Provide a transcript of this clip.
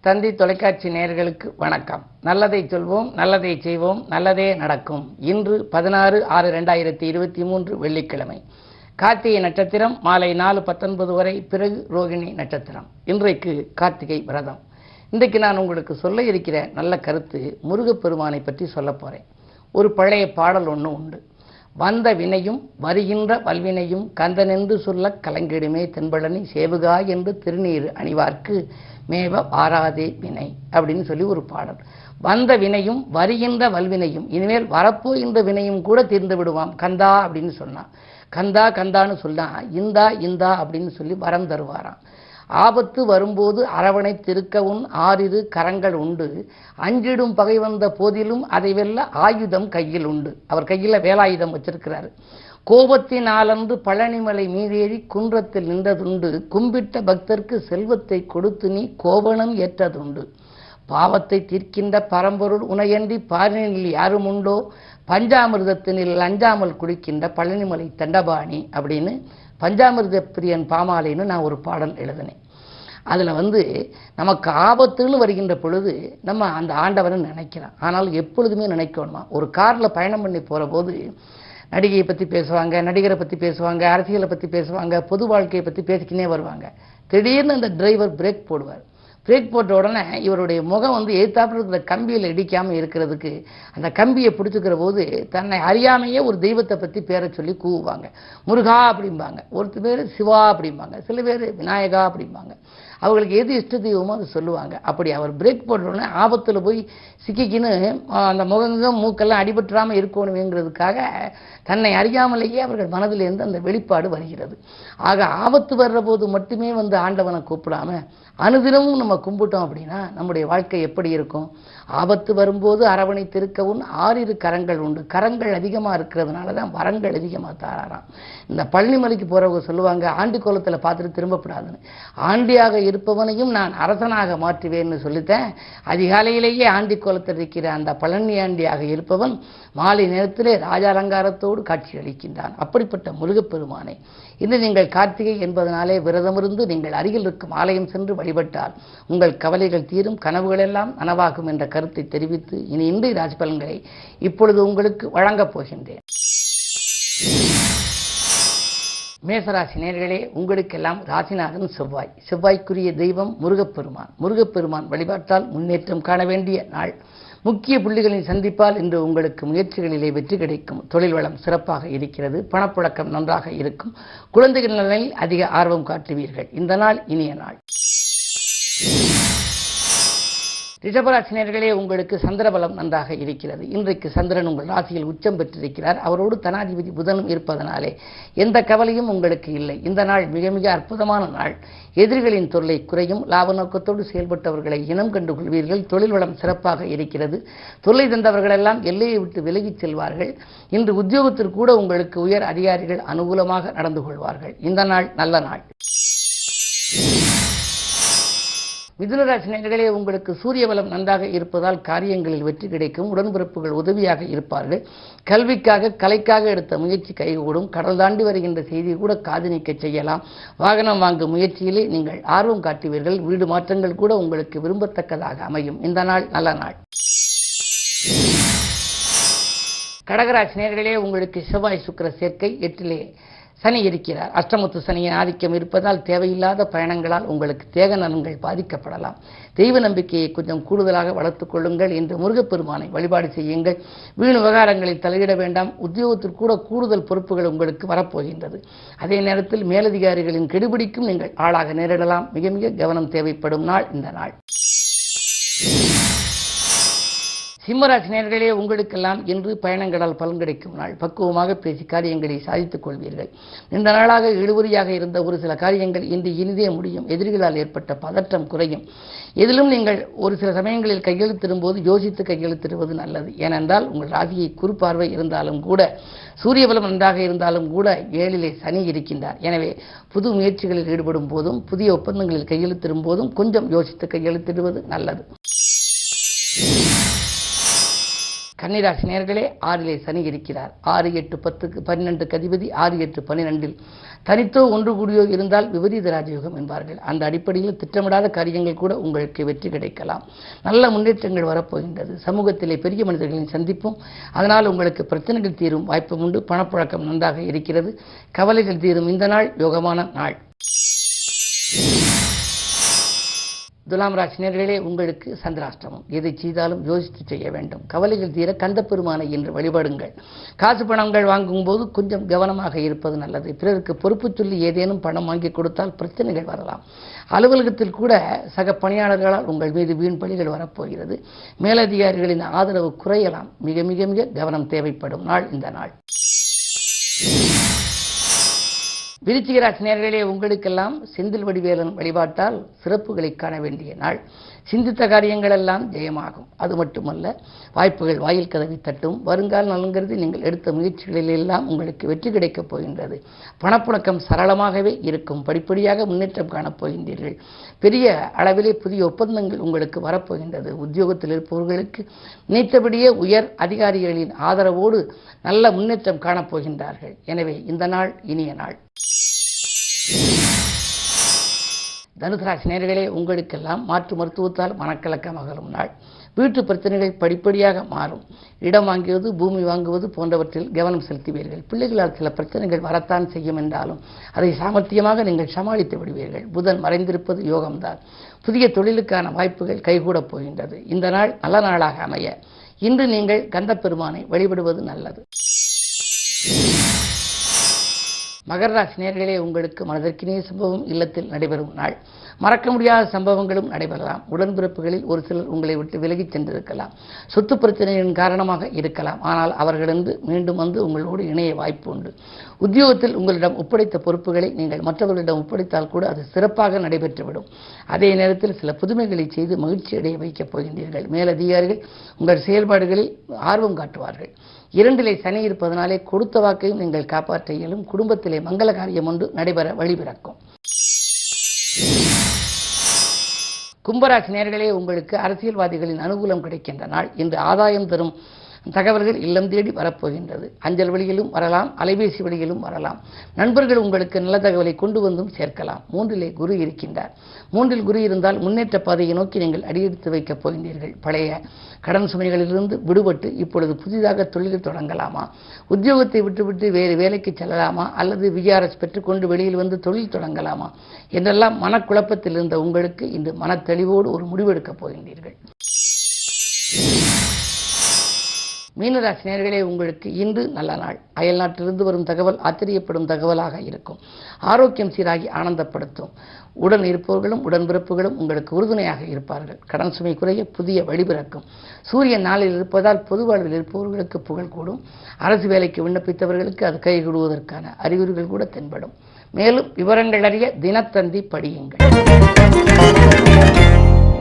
தந்தி தொலைக்காட்சி நேயர்களுக்கு வணக்கம். நல்லதை சொல்வோம், நல்லதை செய்வோம், நல்லதே நடக்கும். இன்று 16/6/2023 வெள்ளிக்கிழமை. கார்த்திகை நட்சத்திரம் மாலை 4:19 வரை, பிறகு ரோகிணி நட்சத்திரம். இன்றைக்கு கார்த்திகை விரதம். இன்றைக்கு நான் உங்களுக்கு சொல்ல இருக்கிற நல்ல கருத்து முருகப்பெருமானை பற்றி சொல்ல போறேன். ஒரு பழைய பாடல் ஒன்று உண்டு. வந்த வினையும் வருகின்ற வல்வினையும் கந்தனென்று சொல்ல கலங்கிடுமே தென்பழனி சேவுகா என்று திருநீர் அணிவார்க்கு மேவ வாராதே வினை அப்படின்னு சொல்லி ஒரு பாடல். வந்த வினையும் வருகின்ற வல்வினையும், இனிமேல் வரப்போகின்ற வினையும் கூட தீர்ந்து விடுவாம் கந்தா அப்படின்னு சொன்னான். கந்தா கந்தான்னு சொன்னா இந்தா இந்தா அப்படின்னு சொல்லி வரம் தருவாராம். ஆபத்து வரும்போது அரவணை திருக்கவும் ஆறிரு கரங்கள் உண்டு, அஞ்சிடும் பகை வந்த போதிலும் அதை வெல்ல ஆயுதம் கையில் உண்டு. அவர் கையில் வேலாயுதம் வச்சிருக்கிறாரு. கோபத்தினாலன்று பழனிமலை மீதேறி குன்றத்தில் நின்றதுண்டு, கும்பிட்ட பக்தர்க்கு செல்வத்தை கொடுத்து நீ கோபனம் ஏற்றதுண்டு. பாவத்தை தீர்க்கின்ற பரம்பொருள் உனையன்றி பாரினில் யாரும் உண்டோ, பஞ்சாமிர்தத்தினில் அஞ்சாமல் குடிக்கின்ற பழனிமலை தண்டபாணி அப்படின்னு பஞ்சாமிர்த பிரியன் பாமாலைன்னு நான் ஒரு பாடல் எழுதினேன். அதில் நமக்கு ஆபத்துன்னு வருகின்ற பொழுது நம்ம அந்த ஆண்டவரை நினைக்கிறோம். ஆனால் எப்பொழுதுமே நினைக்கணுமா, ஒரு காரில் பயணம் பண்ணி போகிற போது நடிகையை பற்றி பேசுவாங்க, நடிகரை பற்றி பேசுவாங்க, அரசியலை பற்றி பேசுவாங்க, பொது வாழ்க்கையை பற்றி பேசிக்கினே வருவாங்க. திடீர்னு அந்த டிரைவர் பிரேக் போடுவார். பிரேக் போட்ட உடனே இவருடைய முகம் எதிர்த்தாப்புல இருக்கிற கம்பியில் இடிக்காமல் இருக்கிறதுக்கு அந்த கம்பியை பிடிச்சிக்கிற போது தன்னை அறியாமையே ஒரு தெய்வத்தை பற்றி பேரை சொல்லி கூவுவாங்க. முருகா அப்படிம்பாங்க, ஒருத்தர் பேர் சிவா அப்படிம்பாங்க, சில பேர் விநாயகா அப்படிம்பாங்க. அவங்களுக்கு எது இஷ்ட தெய்வமோ அதை சொல்லுவாங்க. அப்படி அவர் பிரேக் போட்டோடனே ஆபத்தில் போய் சிக்கிக்கின்னு அந்த முகங்கம் மூக்கெல்லாம் அடிபட்டுறாமல் இருக்கணுங்கிறதுக்காக தன்னை அறியாமலேயே அவர்கள் மனதிலிருந்து அந்த வெளிப்பாடு வருகிறது. ஆக ஆபத்து வர்ற போது மட்டுமே ஆண்டவனை கூப்பிடாம அனுதினமும் நம்ம கும்பிட்டோம் அப்படின்னா நம்முடைய வாழ்க்கை எப்படி இருக்கும்? ஆபத்து வரும்போது அரவணை திருக்கவும் ஆறிரு கரங்கள் உண்டு. கரங்கள் அதிகமாக இருக்கிறதுனால தான் வரங்கள் அதிகமாக தாராராம். இந்த பழனிமலைக்கு போகிறவங்க சொல்லுவாங்க, ஆண்டி கோலத்தில் பார்த்துட்டு திரும்பப்படாதுன்னு. ஆண்டியாக இருப்பவனையும் நான் அரசனாக மாற்றுவேன்னு சொல்லித்தேன். அதிகாலையிலேயே ஆண்டி கோலத்தில் இருக்கிற அந்த பழனி ஆண்டியாக இருப்பவன் மாலை நேரத்திலே ராஜாலங்காரத்தோடு காட்சி அளிக்கின்றான். அப்படிப்பட்ட முருகப்பெருமானை இன்று நீங்கள் கார்த்திகை என்பதனாலே விரதமிருந்து நீங்கள் அருகில் இருக்கும் ஆலயம் சென்று வழிபட்டால் உங்கள் கவலைகள் தீரும், கனவுகள் எல்லாம் நனவாகும் என்ற கருத்தை தெரிவித்து இனி இன்றைய ராசி பலன்களை இப்பொழுது உங்களுக்கு வழங்கப் போகின்றேன். மேசராசி நேயர்களே, உங்களுக்கெல்லாம் ராசிநாதன் செவ்வாய். செவ்வாய்க்குரிய தெய்வம் முருகப்பெருமான். முருகப்பெருமான் வழிபாட்டால் முன்னேற்றம் காண வேண்டிய நாள். முக்கிய புள்ளிகளின் சந்திப்பால் இன்று உங்களுக்கு முயற்சிகளிலே வெற்றி கிடைக்கும். தொழில் வளம் சிறப்பாக இருக்கிறது. பணப்புழக்கம் நன்றாக இருக்கும். குழந்தைகள் நலனில் அதிக ஆர்வம் காட்டுவீர்கள். இந்த நாள் இனிய நாள். ரிஷபராசினியர்களே, உங்களுக்கு சந்திரபலம் நன்றாக இருக்கிறது. இன்றைக்கு சந்திரன் உங்கள் ராசியில் உச்சம் பெற்றிருக்கிறார். அவரோடு தனாதிபதி புதனும் இருப்பதனாலே எந்த கவலையும் உங்களுக்கு இல்லை. இந்த நாள் மிக மிக அற்புதமான நாள். எதிரிகளின் தொல்லை குறையும். லாப நோக்கத்தோடு செயல்பட்டவர்களை இனம் கண்டு கொள்வீர்கள். தொழில் வளம் சிறப்பாக இருக்கிறது. தொல்லை தந்தவர்களெல்லாம் எல்லையை விட்டு விலகிச் செல்வார்கள். இன்று உத்தியோகத்திற்கு கூட உங்களுக்கு உயர் அதிகாரிகள் அனுகூலமாக நடந்து கொள்வார்கள். இந்த நாள் நல்ல நாள். மிதுனராசினியர்களே, உங்களுக்கு சூரிய பலம் நன்றாக இருப்பதால் காரியங்களில் வெற்றி கிடைக்கும். உடன்பிறப்புகள் உதவியாக இருப்பார்கள். கல்விக்காக கலைக்காக எடுத்த முயற்சி கைகூடும். கடல் தாண்டி வருகின்ற செய்தியை கூட காது நீக்க செய்யலாம். வாகனம் வாங்கும் முயற்சியிலே நீங்கள் ஆர்வம் காட்டுவீர்கள். வீடு மாற்றங்கள் கூட உங்களுக்கு விரும்பத்தக்கதாக அமையும். இந்த நாள் நல்ல நாள். கடகராசினியர்களே, உங்களுக்கு செவ்வாய் சுக்கிர சேர்க்கை. 8லே சனி இருக்கிறார். அஷ்டமத்து சனியின் ஆதிக்கம் இருப்பதால் தேவையில்லாத பயணங்களால் உங்களுக்கு தேக நலன்கள் பாதிக்கப்படலாம். தெய்வ நம்பிக்கையை கொஞ்சம் கூடுதலாக வளர்த்துக் கொள்ளுங்கள். என்று முருகப்பெருமானை வழிபாடு செய்யுங்கள். வீண் விவகாரங்களில் தலையிட வேண்டாம். உத்தியோகத்திற்கு கூட கூடுதல் பொறுப்புகள் உங்களுக்கு வரப்போகின்றது. அதே நேரத்தில் மேலதிகாரிகளின் கெடுபிடிக்கும் நீங்கள் ஆளாக நேரிடலாம். மிக மிக கவனம் தேவைப்படும் நாள் இந்த நாள். சிம்மராசினியர்களே, உங்களுக்கெல்லாம் இன்று பயணங்களால் பலன் கிடைக்கும் நாள். பக்குவமாக பேசி காரியங்களை சாதித்துக் கொள்வீர்கள். இந்த நாளாக இழுபறியாக இருந்த ஒரு சில காரியங்கள் இன்று இனிதே முடியும். எதிரிகளால் ஏற்பட்ட பதற்றம் குறையும். எதிலும் நீங்கள் ஒரு சில சமயங்களில் கையெழுத்திடும்போது யோசித்து கையெழுத்திடுவது நல்லது. ஏனென்றால் உங்கள் ராசியை குறுப்பார்வை இருந்தாலும் கூட, சூரிய பலம் நன்றாக இருந்தாலும் கூட 7லே சனி இருக்கின்றார். எனவே புது முயற்சிகளில் ஈடுபடும் போதும் புதிய ஒப்பந்தங்களில் கையெழுத்திடும் போதும் கொஞ்சம் யோசித்து கையெழுத்திடுவது நல்லது. கன்னிராசி நேயர்களே, 6லே சனி இருக்கிறார். 6, 8, 10க்கு 12க்கு அதிபதி 6, 8, 12இல் தனித்தோ ஒன்று கூடியோ இருந்தால் விபரீத ராஜயோகம் என்பார்கள். அந்த அடிப்படையில் திட்டமிடாத காரியங்கள் கூட உங்களுக்கு வெற்றி கிடைக்கலாம். நல்ல முன்னேற்றங்கள் வரப்போகின்றது. சமூகத்திலே பெரிய மனிதர்களின் சந்திப்பும், அதனால் உங்களுக்கு பிரச்சனைகள் தீரும் வாய்ப்பும் உண்டு. பணப்புழக்கம் நன்றாக இருக்கிறது. கவலைகள் தீரும் இந்த நாள் யோகமான நாள். துலாம் ராசி நேயர்களே, உங்களுக்கு சந்திராஷ்டமம். எதை செய்தாலும் யோசித்து செய்ய வேண்டும். கவலைகள் தீர கந்தப்பெருமானை என்று வழிபடுங்கள். காசு பணங்கள் வாங்கும் போது கொஞ்சம் கவனமாக இருப்பது நல்லது. பிறருக்கு பொறுப்பு சொல்லி ஏதேனும் பணம் வாங்கி கொடுத்தால் பிரச்சனைகள் வரலாம். அலுவலகத்தில் கூட சக பணியாளர்களால் உங்கள் மீது வீண் பழிகள் வரப்போகிறது. மேலதிகாரிகளின் ஆதரவு குறையலாம். மிக மிக மிக கவனம் தேவைப்படும் நாள் இந்த நாள். விருச்சிக ராசி நேயர்களே, உங்களுக்கெல்லாம் செந்தில் வடிவேலன் வழிபாட்டால் சிறப்புகளை காண வேண்டிய நாள். சிந்தித்த காரியங்கள் எல்லாம் ஜெயமாகும். அது மட்டுமல்ல, வாய்ப்புகள் வாயில் கதவை தட்டும். வருங்கால நலன்கிறது நீங்கள் எடுத்த முயற்சிகளில் எல்லாம் உங்களுக்கு வெற்றி கிடைக்கப் போகின்றது. பணப்புழக்கம் சரளமாகவே இருக்கும். படிப்படியாக முன்னேற்றம் காணப் போகின்றீர்கள். பெரிய அளவிலே புதிய ஒப்பந்தங்கள் உங்களுக்கு வரப்போகின்றது. உத்தியோகத்தில் இருப்பவர்களுக்கு நினைத்தபடியே உயர் அதிகாரிகளின் ஆதரவோடு நல்ல முன்னேற்றம் காணப்போகின்றார்கள். எனவே இந்த நாள் இனிய நாள். தனுசு ராசி நேயர்களே, உங்களுக்கெல்லாம் மாற்று மருத்துவத்தால் மனக்கலக்கம் அகலும் நாள். வீட்டு பிரச்சனைகள் படிப்படியாக மாறும். இடம் வாங்குவது, பூமி வாங்குவது போன்றவற்றில் கவனம் செலுத்துவீர்கள். பிள்ளைகளால் சில பிரச்சனைகள் வரத்தான் செய்யும் என்றாலும் அதை சாமர்த்தியமாக நீங்கள் சமாளித்து விடுவீர்கள். புதன் மறைந்திருப்பது யோகம்தான். புதிய தொழிலுக்கான வாய்ப்புகள் கைகூடப் போகின்றது. இந்த நாள் நல்ல நாளாக அமைய இன்று நீங்கள் கந்தப்பெருமானை வழிபடுவது நல்லது. மகர ராசி நேயர்களே, உங்களுக்கு மனதிற்கினிய சம்பவம் இல்லத்தில் நடைபெறும் நாள். மறக்க முடியாத சம்பவங்களும் நடைபெறலாம். உடன்பிறப்புகளில் ஒரு சிலர் உங்களை விட்டு விலகிச் சென்றிருக்கலாம். சொத்து பிரச்சனைகளின் காரணமாக இருக்கலாம். ஆனால் அவர்களிருந்து மீண்டும் வந்து உங்களோடு இணைய வாய்ப்பு உண்டு. உத்தியோகத்தில் உங்களிடம் ஒப்படைத்த பொறுப்புகளை நீங்கள் மற்றவர்களிடம் ஒப்படைத்தால் கூட அது சிறப்பாக நடைபெற்றுவிடும். அதே நேரத்தில் சில புதுமைகளை செய்து மகிழ்ச்சி அடைய வைக்கப் போகின்றீர்கள். மேலதிகாரிகள் உங்கள் செயல்பாடுகளில் ஆர்வம் காட்டுவார்கள். 2லே சனி இருப்பதனாலே கொடுத்த வாக்கையும் நீங்கள் காப்பாற்ற இயலும். குடும்பத்திலே மங்கள காரியம் ஒன்று நடைபெற வழிபிறக்கும். கும்பராசி நேயர்களே, உங்களுக்கு அரசியல்வாதிகளின் அனுகூலம் கிடைக்கின்ற நாள். இன்று ஆதாயம் தரும் தகவல்கள் இல்லம் தேடி வரப்போகின்றது. அஞ்சல் வழியிலும் வரலாம், அலைபேசி வழியிலும் வரலாம். நண்பர்கள் உங்களுக்கு நல்ல தகவலை கொண்டு வந்தும் சேர்க்கலாம். 3லே குரு இருக்கின்றார். 3ல் குரு இருந்தால் முன்னேற்ற பாதையை நோக்கி நீங்கள் அடியெடுத்து வைக்கப் போகின்றீர்கள். பழைய கடன் சுமைகளிலிருந்து விடுபட்டு இப்பொழுது புதிதாக தொழில் தொடங்கலாமா? உத்தியோகத்தை விட்டுவிட்டு வேறு வேலைக்கு செல்லலாமா? அல்லது விஆர்எஸ் பெற்றுக்கொண்டு வெளியில் வந்து தொழில் தொடங்கலாமா என்றெல்லாம் மனக்குழப்பத்தில் இருந்த உங்களுக்கு இன்று மனத்தெளிவோடு ஒரு முடிவெடுக்கப் போகின்றீர்கள். மீனராசி நேயர்களே, உங்களுக்கு இன்று நல்ல நாள். அயல் நாட்டிலிருந்து வரும் தகவல் ஆச்சரியப்படும் தகவலாக இருக்கும். ஆரோக்கியம் சீராகி ஆனந்தப்படுத்தும். உடன் இருப்பவர்களும் உடன்பிறப்புகளும் உங்களுக்கு உறுதுணையாக இருப்பார்கள். கடன் சுமை குறைய புதிய வழிபிறக்கும். சூரியன் நாளில் இருப்பதால் பொது வாழ்வில் இருப்பவர்களுக்கு புகழ் கூடும். அரசு வேலைக்கு விண்ணப்பித்தவர்களுக்கு அது கைகூடுவதற்கான அறிகுறிகள் கூட தென்படும். மேலும் விவரங்கள் அறிய தினத்தந்தி படியுங்கள்.